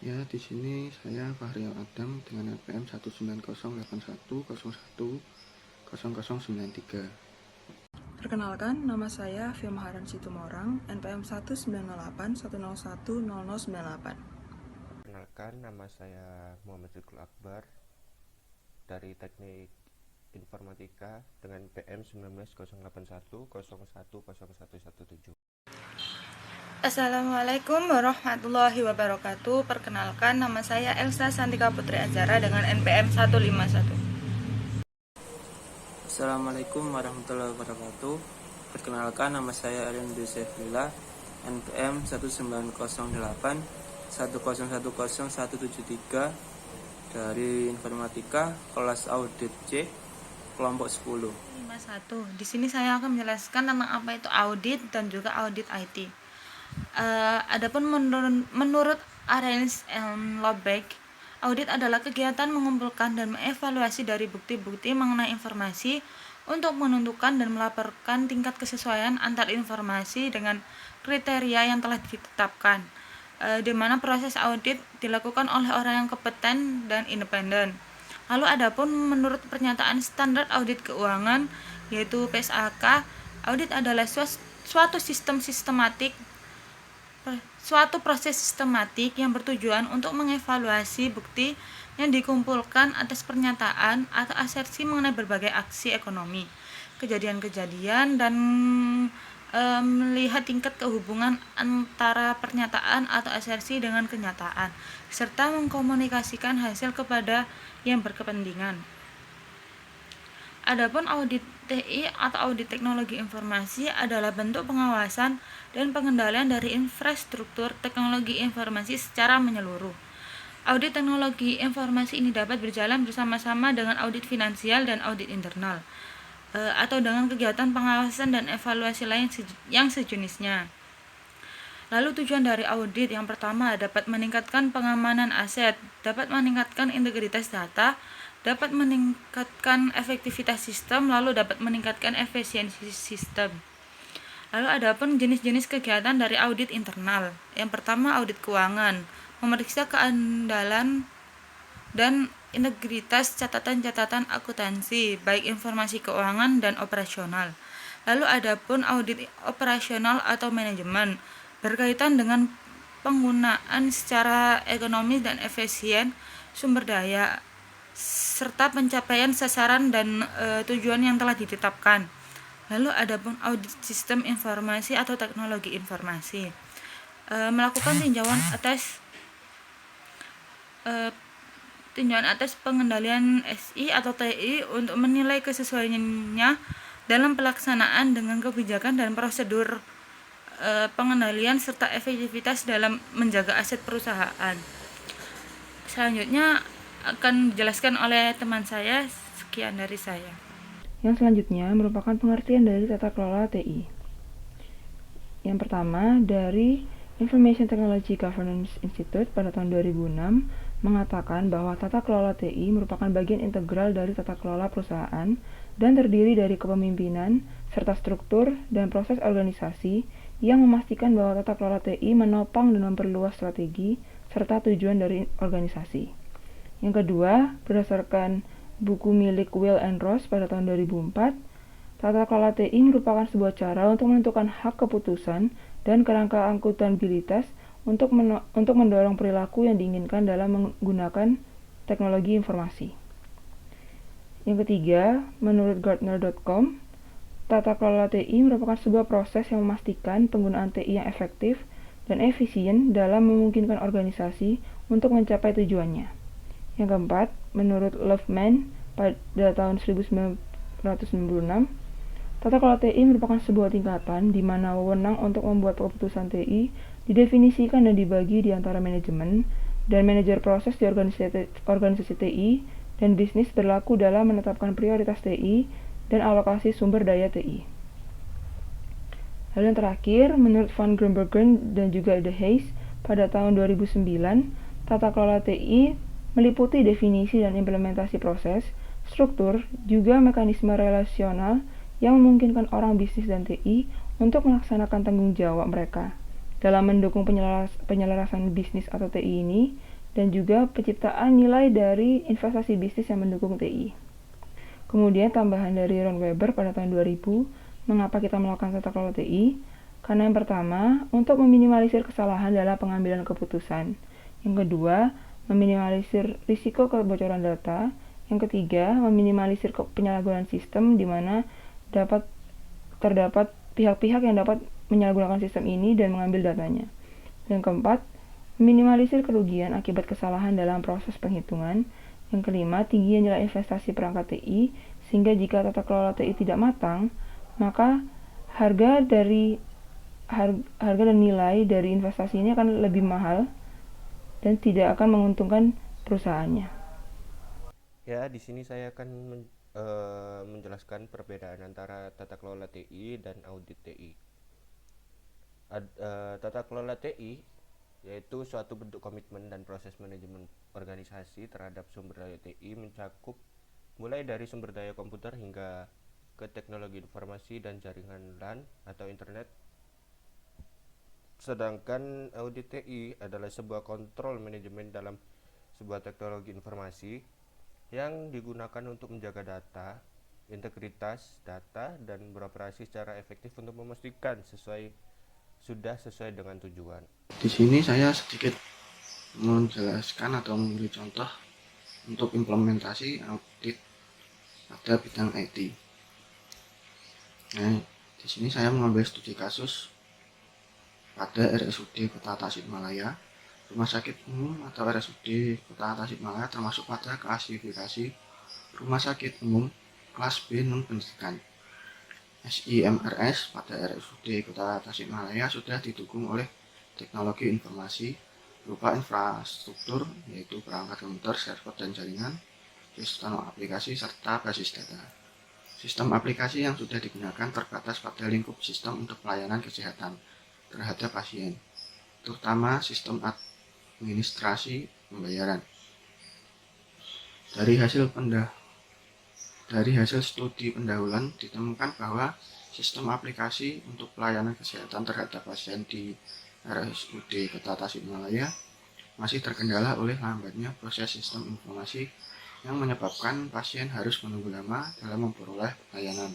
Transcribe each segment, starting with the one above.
Ya, di sini saya Fahrial Adam dengan NPM 19081010093. Perkenalkan, nama saya Fia Maharan Situmorang, NPM 19810110098. Perkenalkan, nama saya Muhammad Zikul Akbar dari Teknik Informatika dengan PM 1908101017. Assalamualaikum warahmatullahi wabarakatuh. Perkenalkan, nama saya Elsa Santika Putri Azara dengan NPM 151. Assalamualaikum warahmatullahi wabarakatuh. Perkenalkan, nama saya Aryan Yusuf Lila, NPM 19081010173 dari Informatika kelas Audit C, kelompok 10. 51. Di sini saya akan menjelaskan tentang apa itu audit dan juga audit IT. Adapun menurut Arens and Lobeck, audit adalah kegiatan mengumpulkan dan mengevaluasi dari bukti-bukti mengenai informasi untuk menentukan dan melaporkan tingkat kesesuaian antar informasi dengan kriteria yang telah ditetapkan, di mana proses audit dilakukan oleh orang yang kompeten dan independen. Lalu adapun menurut pernyataan standar audit keuangan yaitu PSAK, audit adalah suatu proses sistematik yang bertujuan untuk mengevaluasi bukti yang dikumpulkan atas pernyataan atau asersi mengenai berbagai aksi ekonomi, kejadian-kejadian, dan melihat tingkat kehubungan antara pernyataan atau asersi dengan kenyataan, serta mengkomunikasikan hasil kepada yang berkepentingan. Adapun audit TI atau audit teknologi informasi adalah bentuk pengawasan dan pengendalian dari infrastruktur teknologi informasi secara menyeluruh. Audit teknologi informasi ini dapat berjalan bersama-sama dengan audit finansial dan audit internal, atau dengan kegiatan pengawasan dan evaluasi lain yang sejenisnya. Lalu tujuan dari audit yang pertama dapat meningkatkan pengamanan aset, dapat meningkatkan integritas data, dapat meningkatkan efektivitas sistem, lalu dapat meningkatkan efisiensi sistem. Lalu adapun jenis-jenis kegiatan dari audit internal. Yang pertama audit keuangan, memeriksa keandalan dan integritas catatan-catatan akuntansi, baik informasi keuangan dan operasional. Lalu adapun audit operasional atau manajemen, berkaitan dengan penggunaan secara ekonomis dan efisien sumber daya serta pencapaian sasaran dan tujuan yang telah ditetapkan. Lalu adapun audit sistem informasi atau teknologi informasi, melakukan tinjauan atas pengendalian SI atau TI untuk menilai kesesuaiannya dalam pelaksanaan dengan kebijakan dan prosedur pengendalian serta efektivitas dalam menjaga aset perusahaan. Selanjutnya akan dijelaskan oleh teman saya. Sekian dari saya. Yang selanjutnya merupakan pengertian dari tata kelola TI. Yang pertama, dari Information Technology Governance Institute pada tahun 2006 mengatakan bahwa tata kelola TI merupakan bagian integral dari tata kelola perusahaan dan terdiri dari kepemimpinan serta struktur dan proses organisasi yang memastikan bahwa tata kelola TI menopang dan memperluas strategi serta tujuan dari organisasi. Yang kedua, berdasarkan buku milik Will and Ross pada tahun 2004, tata kelola TI merupakan sebuah cara untuk menentukan hak keputusan dan kerangka akuntabilitas untuk mendorong perilaku yang diinginkan dalam menggunakan teknologi informasi. Yang ketiga, menurut Gartner.com, tata kelola TI merupakan sebuah proses yang memastikan penggunaan TI yang efektif dan efisien dalam memungkinkan organisasi untuk mencapai tujuannya. Yang keempat, menurut Loveman pada tahun 1996, tata kelola TI merupakan sebuah tingkatan di mana wewenang untuk membuat keputusan TI didefinisikan dan dibagi di antara manajemen dan manajer proses di organisasi TI dan bisnis berlaku dalam menetapkan prioritas TI dan alokasi sumber daya TI. Lalu yang terakhir, menurut Van Grunbergen dan juga De Haes pada tahun 2009, tata kelola TI meliputi definisi dan implementasi proses, struktur, juga mekanisme relasional yang memungkinkan orang bisnis dan TI untuk melaksanakan tanggung jawab mereka dalam mendukung penyelarasan bisnis atau TI ini dan juga penciptaan nilai dari investasi bisnis yang mendukung TI. Kemudian tambahan dari Ron Weber pada tahun 2000, mengapa kita melakukan tata kelola TI? Karena yang pertama, untuk meminimalisir kesalahan dalam pengambilan keputusan. Yang kedua, meminimalisir risiko kebocoran data. Yang ketiga, meminimalisir penyalahgunaan sistem di mana terdapat pihak-pihak yang dapat menyalahgunakan sistem ini dan mengambil datanya. Yang keempat, meminimalisir kerugian akibat kesalahan dalam proses penghitungan. Yang kelima, tingginya nilai investasi perangkat TI, sehingga jika tata kelola TI tidak matang, maka harga dan nilai dari investasi ini akan lebih mahal dan tidak akan menguntungkan perusahaannya. Ya, di sini saya akan menjelaskan perbedaan antara tata kelola TI dan audit TI. Tata kelola TI yaitu suatu bentuk komitmen dan proses manajemen organisasi terhadap sumber daya TI, mencakup mulai dari sumber daya komputer hingga ke teknologi informasi dan jaringan LAN atau internet. Sedangkan audit TI adalah sebuah kontrol manajemen dalam sebuah teknologi informasi yang digunakan untuk menjaga data, integritas data, dan beroperasi secara efektif untuk memastikan sesuai dengan tujuan. Di sini saya sedikit menjelaskan atau memberi contoh untuk implementasi audit pada bidang IT. Nah, di sini saya mengambil studi kasus pada RSUD Kota Tasikmalaya, Rumah Sakit Umum atau RSUD Kota Tasikmalaya termasuk pada klasifikasi Rumah Sakit Umum kelas B non-pendidikan. SIMRS pada RSUD Kota Tasikmalaya sudah didukung oleh teknologi informasi berupa infrastruktur, yaitu perangkat komputer, server dan jaringan, sistem aplikasi, serta basis data. Sistem aplikasi yang sudah digunakan terbatas pada lingkup sistem untuk pelayanan kesehatan terhadap pasien, terutama sistem administrasi pembayaran. Dari hasil studi pendahuluan ditemukan bahwa sistem aplikasi untuk pelayanan kesehatan terhadap pasien di RSUD Kota Tasikmalaya masih terkendala oleh lambatnya proses sistem informasi yang menyebabkan pasien harus menunggu lama dalam memperoleh pelayanan.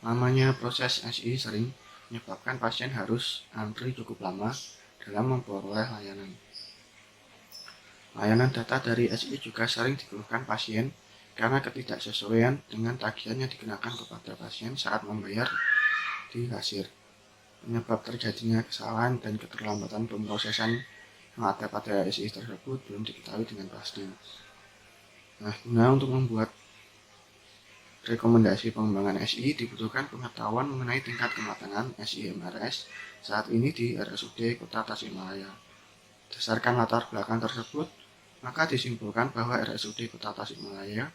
Lamanya proses SI sering menyebabkan pasien harus antri cukup lama dalam memperoleh layanan. Layanan data dari SI juga sering dikeluhkan pasien karena ketidaksesuaian dengan tagihan yang dikenakan kepada pasien saat membayar di kasir. Penyebab terjadinya kesalahan dan keterlambatan pemrosesan yang ada pada SI tersebut belum diketahui dengan pasti. Nah, untuk membuat rekomendasi pengembangan SI dibutuhkan pengetahuan mengenai tingkat kematangan SIMRS saat ini di RSUD Kota Tasikmalaya. Berdasarkan latar belakang tersebut, maka disimpulkan bahwa RSUD Kota Tasikmalaya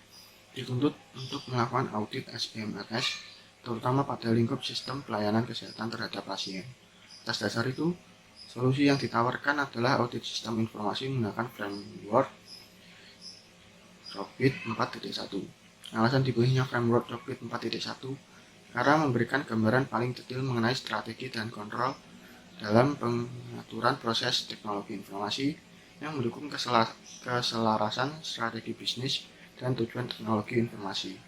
dituntut untuk melakukan audit SIMRS, terutama pada lingkup sistem pelayanan kesehatan terhadap pasien. Atas dasar itu, solusi yang ditawarkan adalah audit sistem informasi menggunakan framework ROBIT 4.1. Alasan dipilihnya framework ROBIT 4.1 karena memberikan gambaran paling detail mengenai strategi dan kontrol dalam pengaturan proses teknologi informasi yang mendukung keselarasan strategi bisnis dan tujuan teknologi informasi.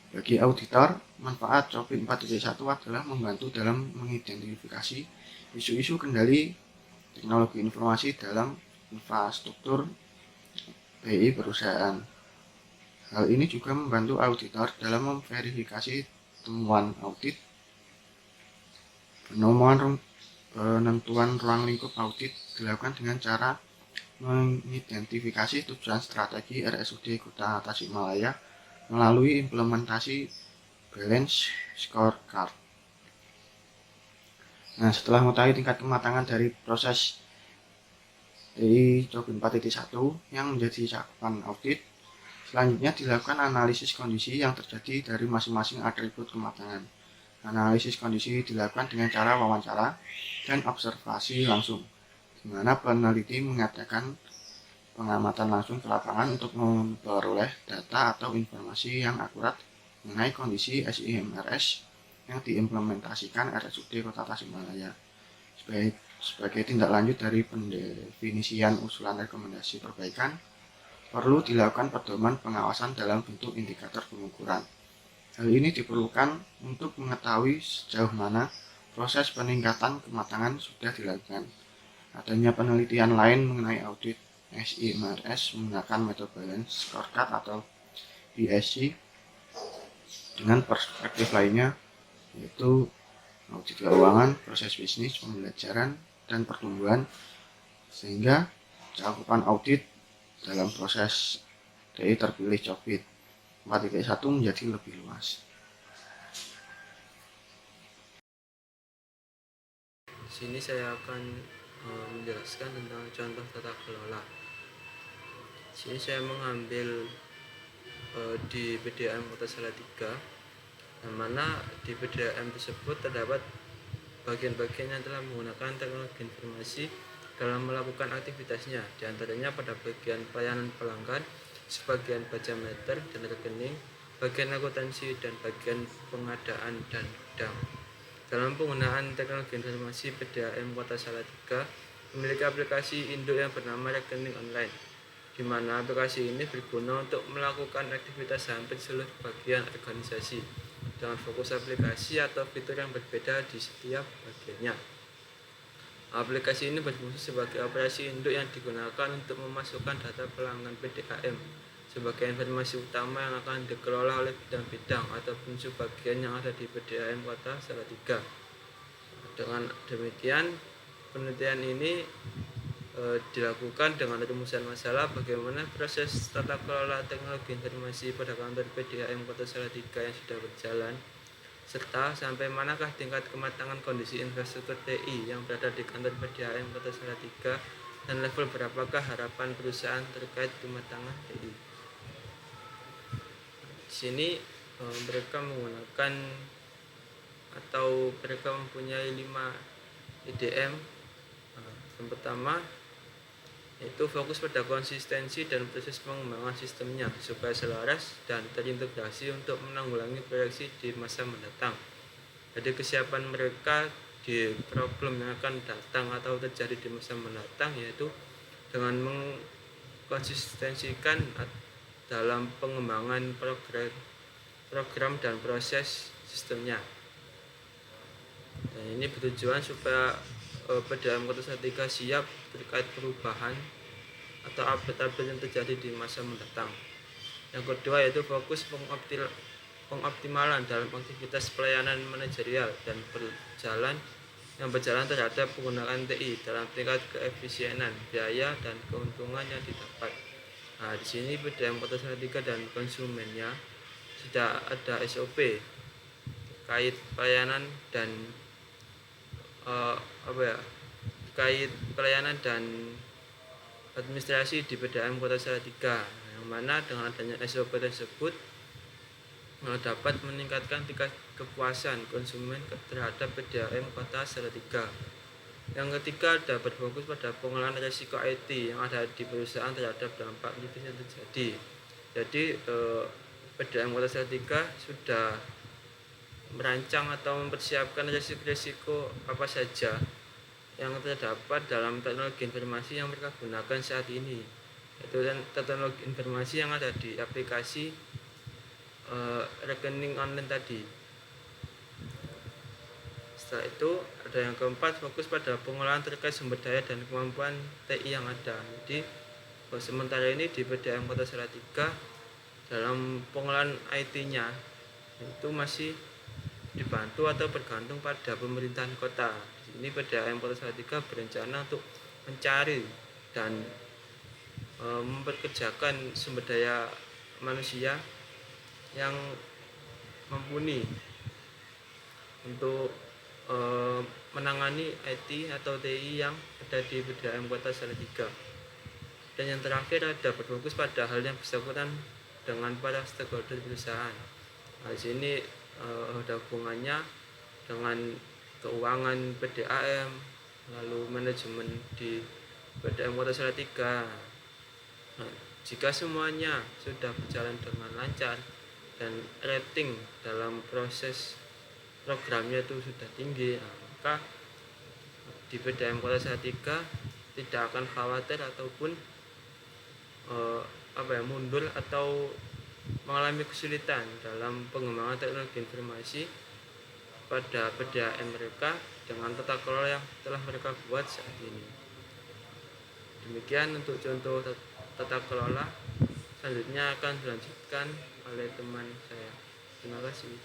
Bagi auditor, manfaat ROBIT 4.1 adalah membantu dalam mengidentifikasi isu-isu kendali teknologi informasi dalam infrastruktur BI perusahaan. Hal ini juga membantu auditor dalam memverifikasi temuan audit, penentuan ruang lingkup audit dilakukan dengan cara mengidentifikasi tujuan strategi RSUD Kota Tasikmalaya melalui implementasi balance scorecard. Nah, setelah mengetahui tingkat kematangan dari proses TI ROBIT 4.1 yang menjadi cakupan audit, selanjutnya dilakukan analisis kondisi yang terjadi dari masing-masing atribut kematangan. Analisis kondisi dilakukan dengan cara wawancara dan observasi langsung, di mana peneliti mengadakan pengamatan langsung ke lapangan untuk memperoleh data atau informasi yang akurat mengenai kondisi SIMRS yang diimplementasikan RSUD Kota Tasikmalaya. sebagai tindak lanjut dari pendefinisian usulan rekomendasi perbaikan, perlu dilakukan pedoman pengawasan dalam bentuk indikator pengukuran. Hal ini diperlukan untuk mengetahui sejauh mana proses peningkatan kematangan sudah dilakukan. Adanya penelitian lain mengenai audit SIMRS menggunakan metode balance scorecard atau BSC dengan perspektif lainnya, yaitu audit keuangan, proses bisnis, pembelajaran, dan pertumbuhan, sehingga cakupan audit dalam proses TI terpilih COBIT 4.1 menjadi lebih luas. Di sini saya akan menjelaskan tentang contoh tata kelola. Di sini saya mengambil di PDAM Kota Salatiga, yang mana di PDAM tersebut terdapat bagian-bagian yang telah menggunakan teknologi informasi dalam melakukan aktivitasnya, diantaranya pada bagian pelayanan pelanggan, sebagian baja meter dan rekening, bagian akuntansi, dan bagian pengadaan dan gudang. Dalam penggunaan teknologi informasi, PDAM Kota Salatiga memiliki aplikasi induk yang bernama rekening online, di mana aplikasi ini berguna untuk melakukan aktivitas hampir seluruh bagian organisasi dengan fokus aplikasi atau fitur yang berbeda di setiap bagiannya. Aplikasi ini berfungsi sebagai operasi induk yang digunakan untuk memasukkan data pelanggan PDAM sebagai informasi utama yang akan dikelola oleh bidang-bidang ataupun subbagian yang ada di PDAM Kota Salatiga. Dengan demikian, penelitian ini dilakukan dengan rumusan masalah bagaimana proses tata kelola teknologi informasi pada kantor PDAM Kota Salatiga yang sudah berjalan, serta sampai manakah tingkat kematangan kondisi infrastruktur TI yang berada di kantor PDAM Kota Salatiga, dan level berapakah harapan perusahaan terkait kematangan TI. Di sini mereka menggunakan atau mereka mempunyai 5 IDM. Yang pertama yaitu fokus pada konsistensi dan proses pengembangan sistemnya supaya selaras dan terintegrasi untuk menanggulangi proyeksi di masa mendatang. Jadi kesiapan mereka di problem yang akan datang atau terjadi di masa mendatang, yaitu dengan mengkonsistensikan dalam pengembangan program dan proses sistemnya. Dan ini bertujuan supaya PDAM Kota Salatiga siap terkait perubahan atau update-update yang terjadi di masa mendatang. Yang kedua yaitu fokus pengoptimalan dalam aktivitas pelayanan manajerial dan berjalan terhadap penggunaan TI dalam tingkat keefisienan, biaya, dan keuntungan yang didapat. Nah, di sini PDAM Kota Salatiga dan konsumennya sudah ada SOP terkait pelayanan dan terkait pelayanan dan administrasi di PDAM Kota Salatiga, yang mana dengan adanya SOP tersebut dapat meningkatkan tingkat kepuasan konsumen terhadap PDAM Kota Salatiga. Yang ketiga, dapat berfokus pada pengelolaan risiko IT yang ada di perusahaan terhadap dampak kritis yang terjadi. Jadi PDAM Kota Salatiga sudah merancang atau mempersiapkan risiko-risiko apa saja yang terdapat dalam teknologi informasi yang mereka gunakan saat ini, yaitu teknologi informasi yang ada di aplikasi rekening online tadi. Setelah itu ada yang keempat, fokus pada pengolahan terkait sumber daya dan kemampuan TI yang ada. Jadi sementara ini di PDAM Kota Salatiga dalam pengolahan IT-nya itu masih dibantu atau bergantung pada pemerintahan kota. Ini PDAM Kota Salatiga berencana untuk mencari dan memperkerjakan sumber daya manusia yang mumpuni untuk menangani IT atau TI yang ada di PDAM Kota Salatiga. Dan yang terakhir ada berfokus pada hal yang bersangkutan dengan para stakeholder perusahaan. Nah, di sini ada hubungannya dengan keuangan PDAM, lalu manajemen di PDAM Kota Salatiga. Nah, jika semuanya sudah berjalan dengan lancar dan rating dalam proses programnya itu sudah tinggi, maka di PDAM Kota Salatiga tidak akan khawatir ataupun mundur atau mengalami kesulitan dalam pengembangan teknologi informasi pada PDAM mereka dengan tata kelola yang telah mereka buat saat ini. Demikian untuk contoh tata kelola. Selanjutnya akan dilanjutkan oleh teman saya. Terima kasih.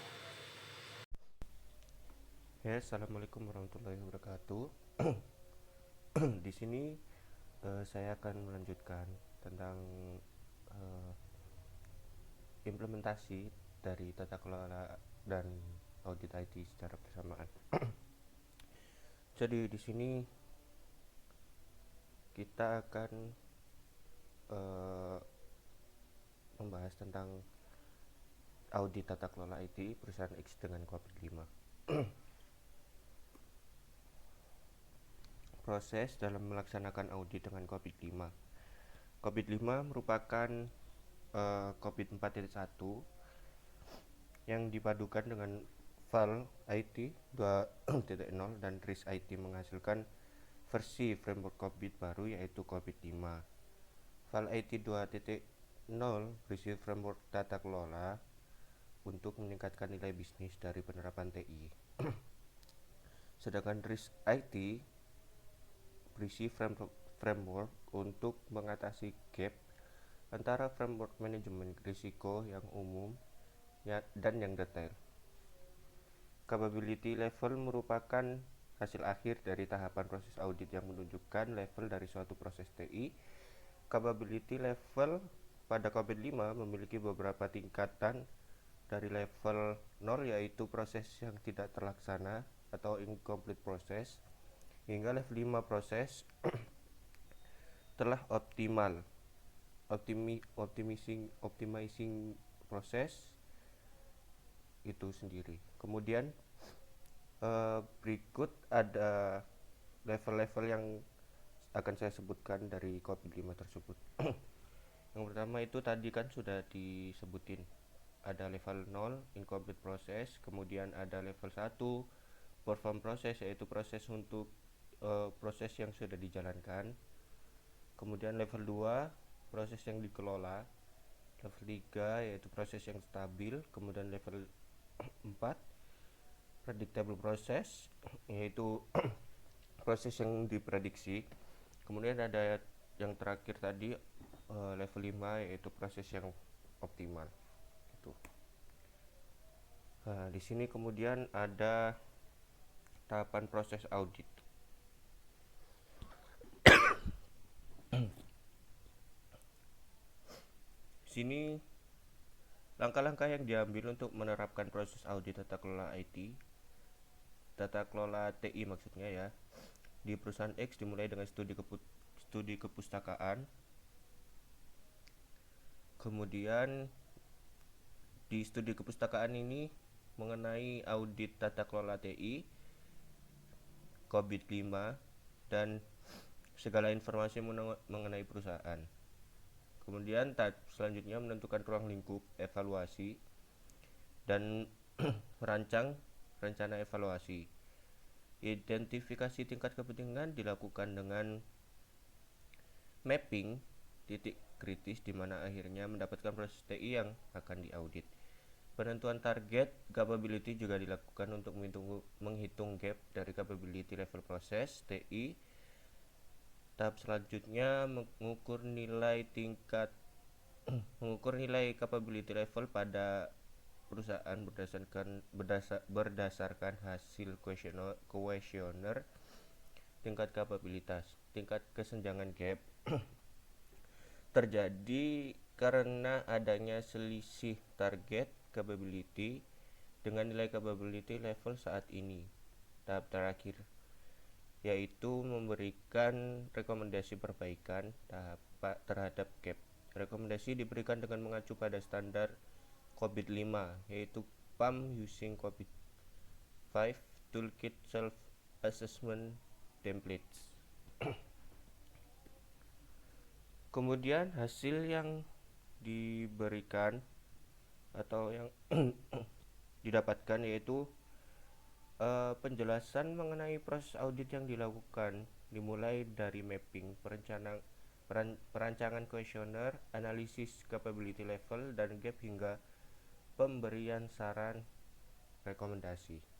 Ya, assalamualaikum warahmatullahi wabarakatuh. Di sini saya akan melanjutkan tentang implementasi dari tata kelola dan audit IT secara bersamaan. Jadi di sini kita akan membahas tentang audit tata kelola IT perusahaan X dengan COVID-5. Proses dalam melaksanakan audit dengan COVID-5. COVID-5 merupakan COVID 4.1 yang dipadukan dengan file IT 2.0 dan RIS IT menghasilkan versi framework COVID baru yaitu COVID-5. File IT 2.0 berisi framework tata kelola untuk meningkatkan nilai bisnis dari penerapan TI. Sedangkan RIS IT berisi framework untuk mengatasi gap antara framework manajemen risiko yang umum dan yang detail. Capability level merupakan hasil akhir dari tahapan proses audit yang menunjukkan level dari suatu proses TI. Capability level pada COVID-5 memiliki beberapa tingkatan dari level 0 yaitu proses yang tidak terlaksana atau incomplete process hingga level 5 proses telah optimal optimizing proses itu sendiri. Kemudian berikut ada level-level yang akan saya sebutkan dari COVID-5 tersebut. Yang pertama itu tadi kan sudah disebutin, ada level 0 incomplete process, kemudian ada level 1 perform process yaitu proses untuk proses yang sudah dijalankan. Kemudian level 2 proses yang dikelola, level 3 yaitu proses yang stabil, kemudian level 4 predictable process yaitu proses yang diprediksi, kemudian ada yang terakhir tadi level 5 yaitu proses yang optimal gitu. Nah, di sini kemudian ada tahapan proses audit. Sini langkah-langkah yang diambil untuk menerapkan proses audit tata kelola IT, tata kelola TI maksudnya ya, di perusahaan X dimulai dengan studi kepustakaan. Kemudian di studi kepustakaan ini mengenai audit tata kelola TI, COVID-5 dan segala informasi mengenai perusahaan. Kemudian selanjutnya menentukan ruang lingkup evaluasi dan merancang rencana evaluasi. Identifikasi tingkat kepentingan dilakukan dengan mapping titik kritis di mana akhirnya mendapatkan proses TI yang akan diaudit. Penentuan target capability juga dilakukan untuk menghitung gap dari capability level proses TI. Tahap selanjutnya mengukur nilai capability level pada perusahaan berdasarkan hasil kuesioner tingkat kapabilitas. Tingkat kesenjangan gap terjadi karena adanya selisih target capability dengan nilai capability level saat ini. Tahap terakhir yaitu memberikan rekomendasi perbaikan terhadap gap. Rekomendasi diberikan dengan mengacu pada standar COVID-5 yaitu PAM using COVID-5 Toolkit Self-Assessment Templates. Kemudian hasil yang diberikan atau yang didapatkan yaitu Penjelasan mengenai proses audit yang dilakukan dimulai dari mapping, perancangan kuesioner, analisis capability level dan gap hingga pemberian saran rekomendasi.